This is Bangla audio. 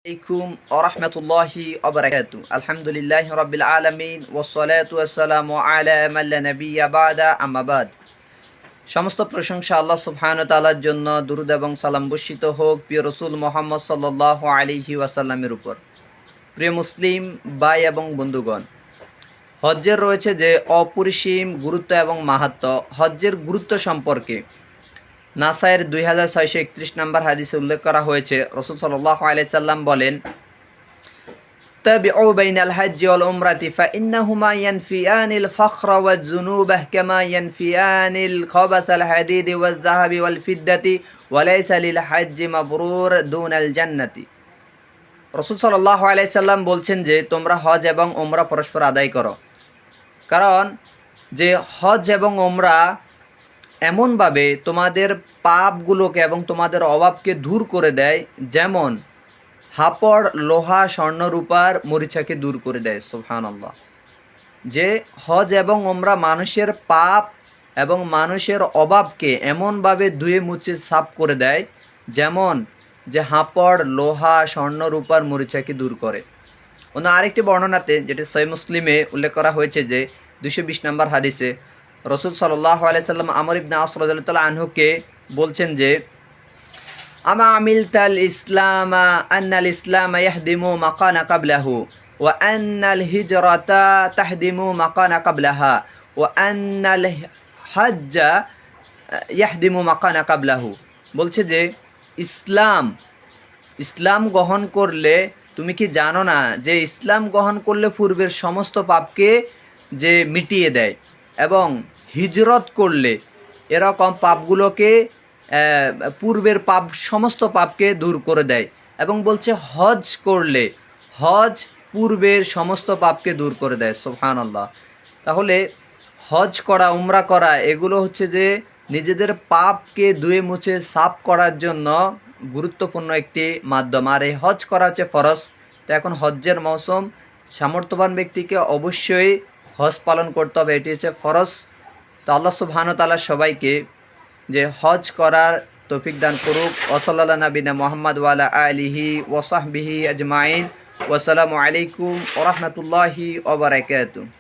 আলাইকুম ওরহমতুল্লাহি ওবারাকাতু। আলহামদুলিল্লাহি রাব্বিল আলামিন ওয়াসসালাতু ওয়াসসালামু আলা মান লা নাবিয়্যা বা'দা, আম্মা বাদ। সমস্ত প্রশংসা আল্লাহ সুবহানাহু ওয়া তাআলার জন্য। দুরূদ এবং সালাম বর্ষিত হোক প্রিয় রাসূল মুহাম্মদ সাল্লাল্লাহু আলাইহি ওয়াসাল্লামের উপর। প্রিয় মুসলিম ভাই এবং বন্ধুগণ, হজ্জের রয়েছে যে অপরিসীম গুরুত্ব এবং মাহাত্ম্য। হজ্জের গুরুত্ব সম্পর্কে নাসায়ের 2631 নম্বর হাদিসে উল্লেখ করা হয়েছে। রাসূল সাল্লাল্লাহু আলাইহি সাল্লাম বলেন, তাবিউ বাইনাল হজ্জি ওয়াল উমরাতি ফাইন্নাহুমা ইয়ানফিয়ানিল ফাখরা ওয়াজ যুনুবা কামা ইয়ানফিয়ানিল খাবাসাল হাদিদি ওয়াজ যাহাবি ওয়াল ফিদ্দাতি ওয়া লাইসা লিল হজ্জি মাবরুর দুনাল জান্নাতি। রাসূল সাল্লাল্লাহু আলাইহি সাল্লাম বলছেন যে তোমরা হজ এবং উমরা পরস্পর আদায় করো, কারণ যে হজ এবং উমরা এমনভাবে তোমাদের পাপগুলোকে এবং তোমাদের অভাবকে দূর করে দেয়, যেমন হাপড় লোহা স্বর্ণ রূপার মরিচাকে দূর করে দেয়। সুবহানাল্লাহ। যে হজ এবং উমরা মানুষের পাপ এবং মানুষের অভাবকে এমনভাবে ধুয়ে মুছে সাফ করে দেয়, যেমন যে হাপড় লোহা স্বর্ণ রূপার মরিচাকে দূর করে। অন্য আরেকটি বর্ণনাতে, যেটি সহিহ মুসলিমে উল্লেখ করা হয়েছে, যে 220 নম্বর হাদিসে রাসূল সাল্লাল্লাহু আলাইহি সাল্লাম আমর ইবনে আস রাদিয়াল্লাহু তাআলা আনহুকে বলছেন যে, আমা আমিলতাল ইসলামা আন্নাল ইসলামা ইয়াহদিমু মাকানা কাবলাহু ওয়া আন্নাল হিজরাতা তাহদিমু মাকানা কাবলাহা ওয়া আন্নাল হজ্জা ইয়াহদিমু মাকানা কাবলাহু। বলছে যে ইসলাম গ্রহণ করলে, তুমি কি জানো না যে ইসলাম গ্রহণ করলে পূর্বের সমস্ত পাপকে যে মিটিয়ে দেয়, এবং হিজরত করলে এরকম পাপগুলোকে পূর্বের পাপ সমস্ত পাপকে দূর করে দেয়, এবং বলছে হজ করলে হজ পূর্বের সমস্ত পাপকে দূর করে দেয়। সুবহানাল্লাহ। তাহলে হজ করা, উমরা করা, এগুলো হচ্ছে যে নিজেদের পাপকে ধুয়ে মুছে সাফ করার জন্য গুরুত্বপূর্ণ একটি মাধ্যম। আর এই হজ করা হচ্ছে ফরজ। তো এখন হজ্জের মৌসুম, সামর্থ্যবান ব্যক্তিকে অবশ্যই হজ পালন করতে হবে, এটি হচ্ছে ফরজ। তো আল্লাহ সুবহানাহু ওয়া তাআলা সবাইকে যে হজ করার তৌফিক দান করুক। ওয়াসাল্লাল্লাহু নবিনা মুহাম্মদ ওয়া আলা আলিহি ওয়া সাহবিহি আজমাইন। ওয়াসসালামু আলাইকুম ওয়া রাহমাতুল্লাহি ওয়া বারাকাতুহু।